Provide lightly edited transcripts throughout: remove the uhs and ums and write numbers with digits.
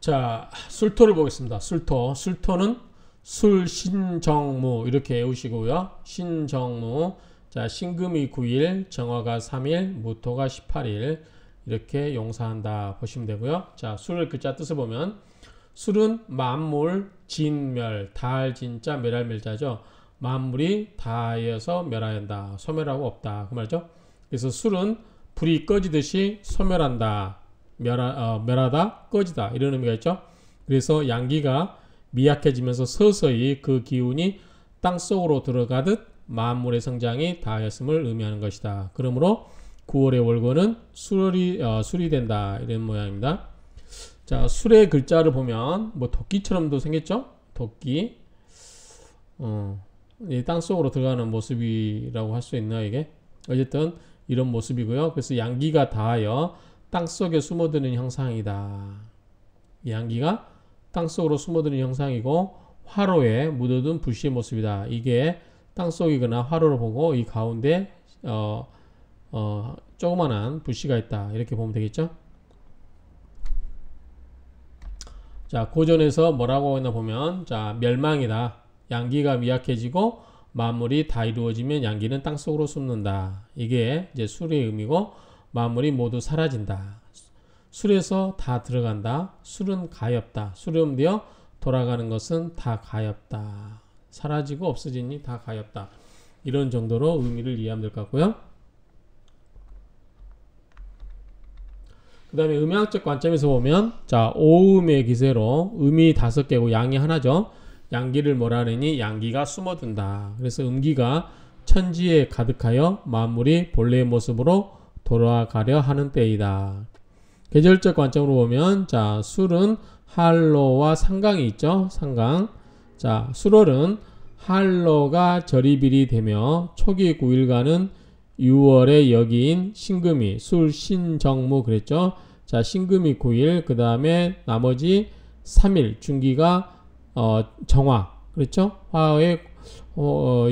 자, 술토를 보겠습니다. 술토. 술토는 술신정무 이렇게 외우시고요. 신정무. 자, 신금이 9일, 정화가 3일, 무토가 18일 이렇게 용사한다 보시면 되고요. 자, 술의 글자 뜻을 보면 술은 만물, 진멸, 다할 진짜, 멸할 멸자죠. 만물이 다하여서 멸하였다. 소멸하고 없다. 그 말이죠. 그래서 술은 불이 꺼지듯이 소멸한다. 멸하다, 꺼지다 이런 의미가 있죠. 그래서 양기가 미약해지면서 서서히 그 기운이 땅속으로 들어가듯 만물의 성장이 다하였음을 의미하는 것이다. 그러므로 9월의 월거는 술이 된다 이런 모양입니다. 자, 술의 글자를 보면 뭐 도끼처럼도 생겼죠. 도끼. 이 땅속으로 들어가는 모습이라고 할 수 있나요 이게? 어쨌든 이런 모습이고요. 그래서 양기가 다하여 땅속에 숨어드는 형상이다. 양기가 땅속으로 숨어드는 형상이고 화로에 묻어둔 불씨의 모습이다. 이게 땅속이거나 화로를 보고 이 가운데 조그만한 불씨가 있다. 이렇게 보면 되겠죠. 자, 고전에서 뭐라고 했나 보면 자, 멸망이다. 양기가 미약해지고 만물이 다 이루어지면 양기는 땅속으로 숨는다. 이게 이제 술의 의미고 만물이 모두 사라진다. 술에서 다 들어간다. 술은 가엾다. 수렴되어 돌아가는 것은 다 가엾다. 사라지고 없어지니 다 가엾다. 이런 정도로 의미를 이해하면 될 것 같고요. 그 다음에 음양적 관점에서 보면 자, 오음의 기세로 음이 5개고 양이 하나죠. 양기를 뭐라 하느니 양기가 숨어든다. 그래서 음기가 천지에 가득하여 만물이 본래의 모습으로 돌아가려 하는 때이다. 계절적 관점으로 보면 자, 술은 한로와 상강이 있죠. 상강. 자, 술월은 한로가 절입일이 되며 초기 9일간은 6월의 여기인 신금이 술신정무 그랬죠. 자, 신금이 9일 그 다음에 나머지 3일 중기가 정화 그렇죠. 화에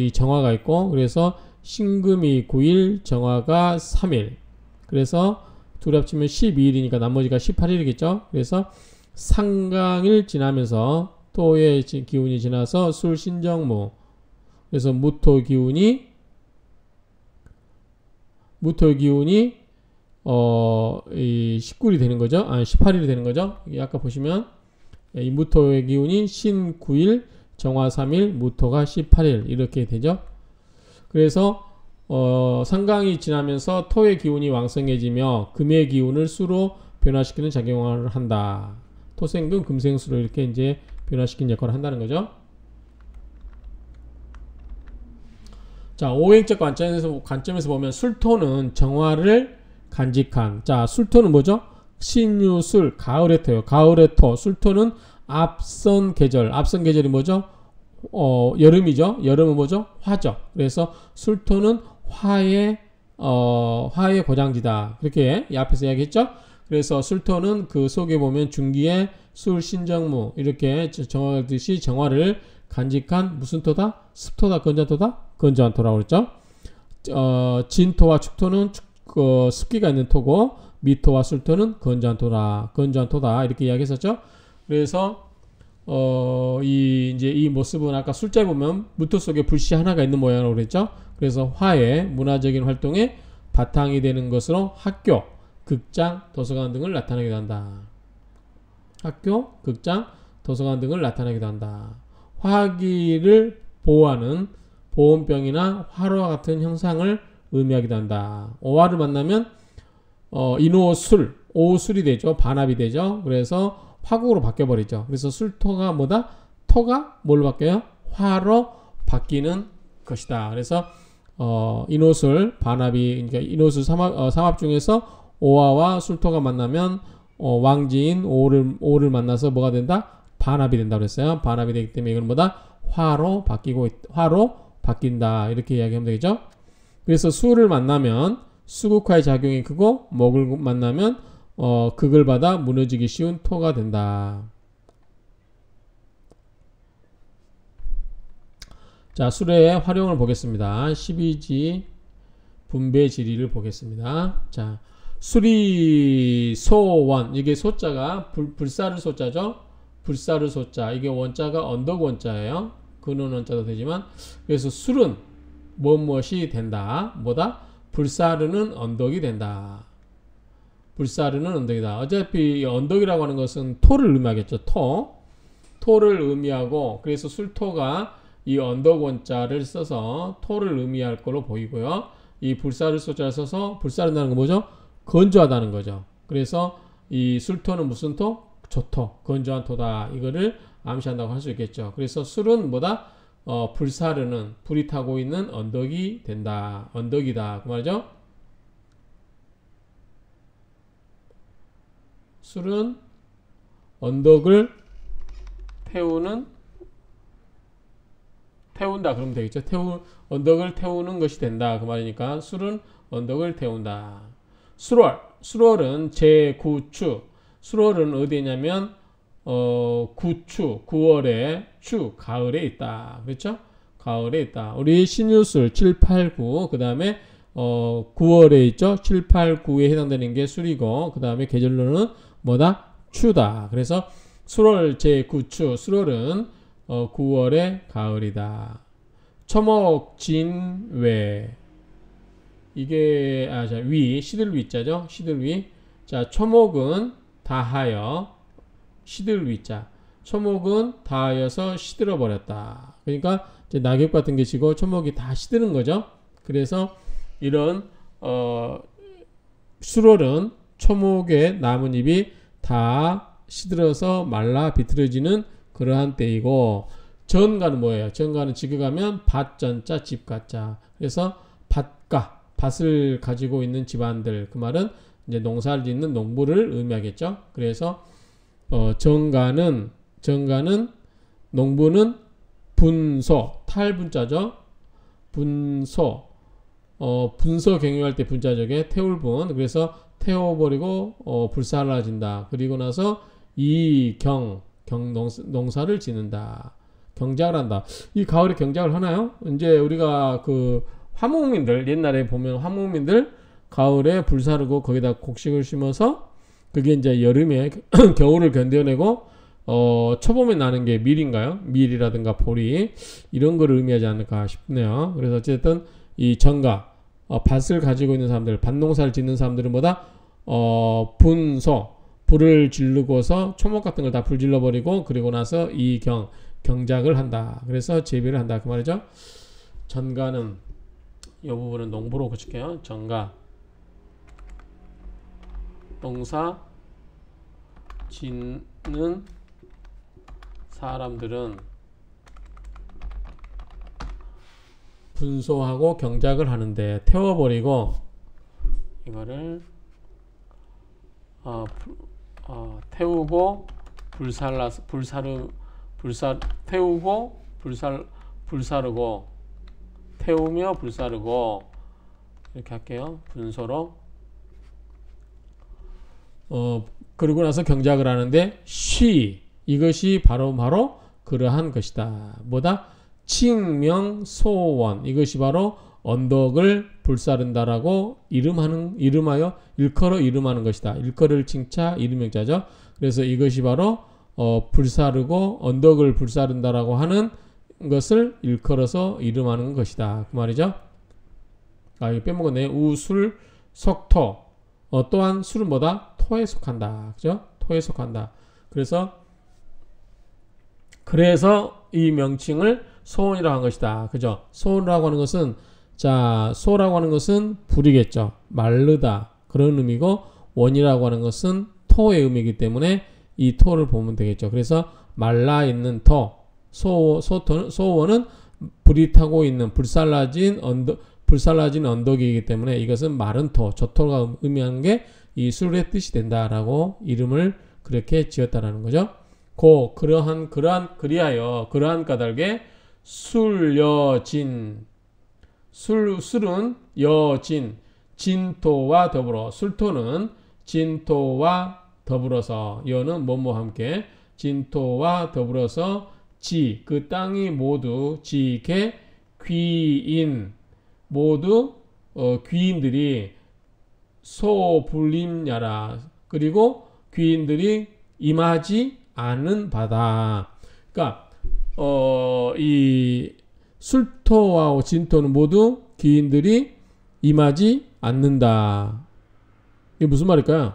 이 정화가 있고 그래서 신금이 9일 정화가 3일 그래서 둘이 합치면 12일이니까 나머지가 18일이겠죠. 그래서 상강일 지나면서 토의 기운이 지나서 술신정무 그래서 무토 기운이 19일이 되는 거죠. 18일이 되는 거죠. 아까 보시면 이 무토의 기운이 신 9일, 정화 3일, 무토가 18일 이렇게 되죠. 그래서 상강이 지나면서 토의 기운이 왕성해지며 금의 기운을 수로 변화시키는 작용을 한다. 토생금, 금생수로 이렇게 이제 변화시키는 역할을 한다는 거죠. 자, 오행적 관점에서 보면 술토는 정화를 간직한. 자, 술토는 뭐죠? 신유술, 가을의 토요. 가을의 토. 술토는 앞선 계절. 앞선 계절이 뭐죠? 여름이죠. 여름은 뭐죠? 화죠. 그래서 술토는 화의 고장지다. 그렇게 이 앞에서 이야기했죠. 그래서 술토는 그 속에 보면 중기에 술신정무 이렇게 정화하듯이 정화를 간직한 무슨 토다? 습토다? 건전토다? 건조한 토라고 그랬죠. 진토와 축토는 습기가 있는 토고 미토와 술토는 건조한 토다 이렇게 이야기했었죠. 그래서 이 모습은 아까 술자에 보면 무토 속에 불씨 하나가 있는 모양으로 그랬죠. 그래서 화의 문화적인 활동에 바탕이 되는 것으로 학교, 극장, 도서관 등을 나타내기도 한다. 학교, 극장, 도서관 등을 나타내기도 한다. 화기를 보호하는 보온병이나 화로와 같은 형상을 의미하기도 한다. 오화를 만나면 인오술, 오술이 되죠. 반합이 되죠. 그래서 화국으로 바뀌어버리죠. 그래서 술토가 뭐다? 토가 뭘로 바뀌어요? 화로 바뀌는 것이다. 그래서 인오술 반합이 그러니까 인오술 삼합 중에서 오화와 술토가 만나면 왕지인 오를 만나서 뭐가 된다? 반합이 된다고 그랬어요. 반합이 되기 때문에 이건 뭐다? 화로 바뀐다. 이렇게 이야기하면 되겠죠. 그래서 수를 만나면 수국화의 작용이 크고 목을 만나면 극을 받아 무너지기 쉬운 토가 된다. 자, 술의 활용을 보겠습니다. 12지 분배 지리를 보겠습니다. 자, 수리소원 이게 소자가 불사를 소자죠. 불사를 소자 이게 원자가 언덕 원자예요. 근원 원자도 되지만 그래서 술은 무엇이 된다. 뭐다? 불사르는 언덕이 된다. 불사르는 언덕이다. 어차피 언덕이라고 하는 것은 토를 의미하겠죠. 토를 의미하고 그래서 술토가 이 언덕 원자를 써서 토를 의미할 걸로 보이고요. 이 불사를 소자를 써서 불사른다는 건 뭐죠? 건조하다는 거죠. 그래서 이 술토는 무슨 토? 조토, 건조한 토다. 이거를 암시한다고 할 수 있겠죠. 그래서 술은 뭐다? 불사르는, 불이 타고 있는 언덕이 된다. 언덕이다. 그 말이죠. 술은 언덕을 태운다. 그러면 되겠죠. 언덕을 태우는 것이 된다. 그 말이니까 술은 언덕을 태운다. 수월은 제9추. 수월은 어디에 있냐면 9추, 9월에 가을에 있다. 그렇죠? 가을에 있다. 우리 신유술 7, 8, 9. 그 다음에 9월에 있죠. 7, 8, 9에 해당되는 게 술이고 그 다음에 계절로는 뭐다? 추다. 그래서 수월 제9추. 수월은 9월의 가을이다. 초목진외 이게 시들위자죠. 시들위. 자, 초목은 다하여 시들위자. 초목은 다하여서 시들어 버렸다. 그러니까 이제 낙엽 같은 게 지고 초목이 다 시드는 거죠. 그래서 이런 수월은 초목의 나뭇잎이 다 시들어서 말라 비틀어지는 그러한 때이고 전가는 뭐예요? 전가는 지금 가면 밭전자 집가자. 그래서 밭을 가지고 있는 집안들 그 말은 이제 농사를 짓는 농부를 의미하겠죠. 그래서 정가는 농부는 분소 탈분자죠. 분소 분소 경유할 때 분자적에 태울 분. 그래서 태워버리고 불살라진다. 그리고 나서 농사를 짓는다. 경작을 한다. 이 가을에 경작을 하나요? 이제 우리가 그 화목민들 옛날에 보면 화목민들 가을에 불 사르고 거기다 곡식을 심어서 그게 이제 여름에 겨울을 견뎌내고 초봄에 나는 게 밀인가요? 밀이라든가 보리 이런 거를 의미하지 않을까 싶네요. 그래서 어쨌든 이 정가 밭을 가지고 있는 사람들 밭농사를 짓는 사람들은 뭐다? 분소 불을 지르고서 초목 같은 걸 다 불질러 버리고 그리고 나서 경작을 한다. 그래서 재배를 한다. 그 말이죠. 전가는 이 부분은 농부로 고칠게요. 전가 농사 짓는 사람들은 분소하고 경작을 하는데 태워버리고 이거를 태우고 불사르고 태우며 불사르고 이렇게 할게요. 분소로 그러고 나서 경작을 하는데 이것이 바로 그러한 것이다. 뭐다? 칭명소원 이것이 바로 언덕을 불사른다라고 이름하여 일컬어 이름하는 것이다. 일컬을 칭차 이름명자죠. 그래서 이것이 바로 불사르고 언덕을 불사른다라고 하는 것을 일컬어서 이름하는 것이다. 그 말이죠. 이거 빼먹었네. 우술 석토. 또한 술은 뭐다? 토에 속한다. 그죠? 토에 속한다. 그래서 이 명칭을 소원이라고 한 것이다. 그죠? 소원이라고 하는 것은 소라고 하는 것은 불이겠죠. 마르다. 그런 의미고 원이라고 하는 것은 토의 의미이기 때문에 이 토를 보면 되겠죠. 그래서 말라 있는 토. 소원은 불이 타고 있는 불살라진 언덕이기 때문에 이것은 마른 토, 저토가 의미하는 게 이 술의 뜻이 된다라고 이름을 그렇게 지었다라는 거죠. 그러한 까닭에 술여진 술은 여진 진토와 더불어 술토는 진토와 더불어서 여는 뭐뭐와 함께 진토와 더불어서 그 땅이 모두 지게 귀인 모두 귀인들이 소불임야라. 그리고 귀인들이 임하지 않은 바다. 그러니까 이 술토와 진토는 모두 귀인들이 임하지 않는다. 이게 무슨 말일까요?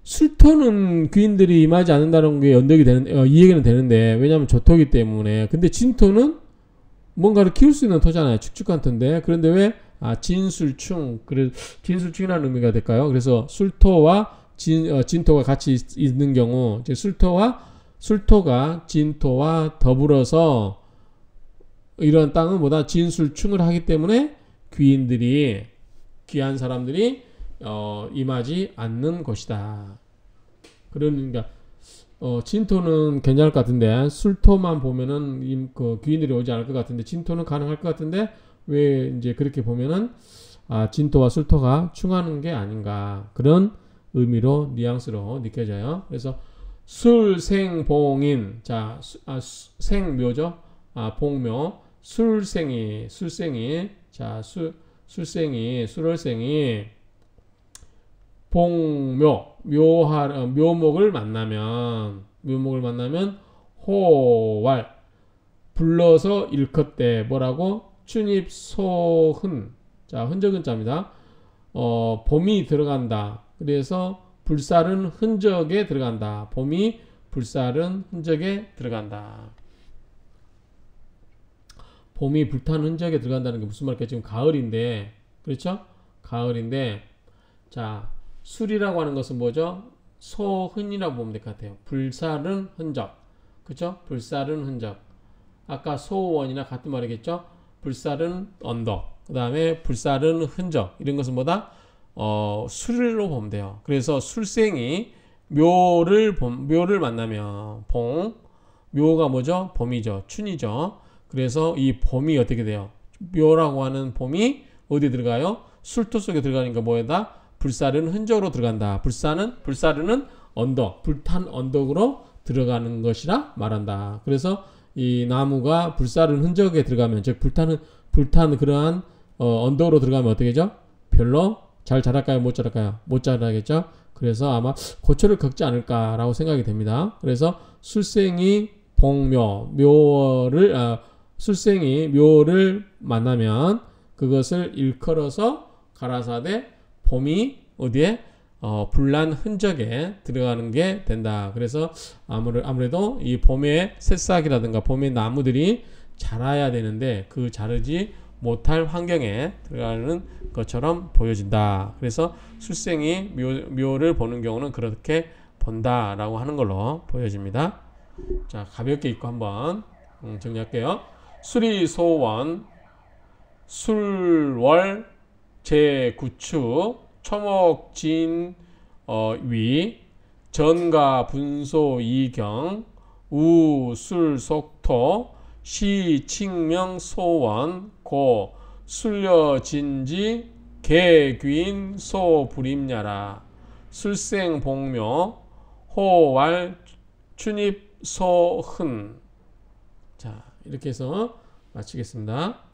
술토는 귀인들이 임하지 않는다는 게 연결이 되는, 이해가 되는데, 왜냐하면 조토이기 때문에. 근데 진토는 뭔가를 키울 수 있는 토잖아요. 축축한 토인데. 그런데 왜? 진술충. 그래, 진술충이라는 의미가 될까요? 그래서 술토와 진토가 같이 있는 경우, 이제 술토가 진토와 더불어서 이런 땅은 뭐다? 진술충을 하기 때문에 귀인들이, 귀한 사람들이 임하지 않는 것이다. 그러니까 진토는 괜찮을 것 같은데 술토만 보면은 그 귀인들이 오지 않을 것 같은데 진토는 가능할 것 같은데 왜 이제 그렇게 보면은 진토와 술토가 충하는 게 아닌가 그런 의미로 뉘앙스로 느껴져요. 그래서 술생봉인 자 생묘죠. 봉묘 술생이 자 술월생이 봉묘 묘목을 만나면 호왈 불러서 일컫되 뭐라고 춘입소흔 자 흔적은 자입니다. 봄이 들어간다. 그래서 불살은 흔적에 들어간다. 봄이 불살은 흔적에 들어간다. 봄이 불탄 흔적에 들어간다는 게 무슨 말일까? 지금 가을인데 그렇죠? 가을인데 자 술이라고 하는 것은 뭐죠? 소흔이라고 보면 될 것 같아요. 불살은 흔적. 그쵸? 불살은 흔적. 아까 소원이나 같은 말이겠죠? 불살은 언덕. 그 다음에 불살은 흔적. 이런 것은 뭐다? 술로 보면 돼요. 그래서 술생이 묘를 만나면 묘가 뭐죠? 봄이죠. 춘이죠. 그래서 이 봄이 어떻게 돼요? 묘라고 하는 봄이 어디에 들어가요? 술토 속에 들어가니까 뭐에다? 불사르는 흔적으로 들어간다. 불사르는 언덕, 불탄 언덕으로 들어가는 것이라 말한다. 그래서 이 나무가 불사르는 흔적에 들어가면, 즉 불탄 그러한 언덕으로 들어가면 어떻게 되죠? 별로 잘 자랄까요? 못 자랄까요? 못 자라겠죠? 그래서 아마 고초를 겪지 않을까라고 생각이 됩니다. 그래서 술생이 술생이 묘를 만나면 그것을 일컬어서 가라사대 봄이 어디에 불난 흔적에 들어가는 게 된다. 그래서 아무래도 이 봄의 새싹이라든가 봄의 나무들이 자라야 되는데 그 자르지 못할 환경에 들어가는 것처럼 보여진다. 그래서 술생이 묘를 보는 경우는 그렇게 본다라고 하는 걸로 보여집니다. 자, 가볍게 읽고 한번 정리할게요. 수리소원 술월 제9축 초목진 위 전가 분소 이경 우술속토 시칭명 소원 고 술려진지 개귀인 소불임야라 술생봉묘 호왈 춘입소흔. 자 이렇게 해서 마치겠습니다.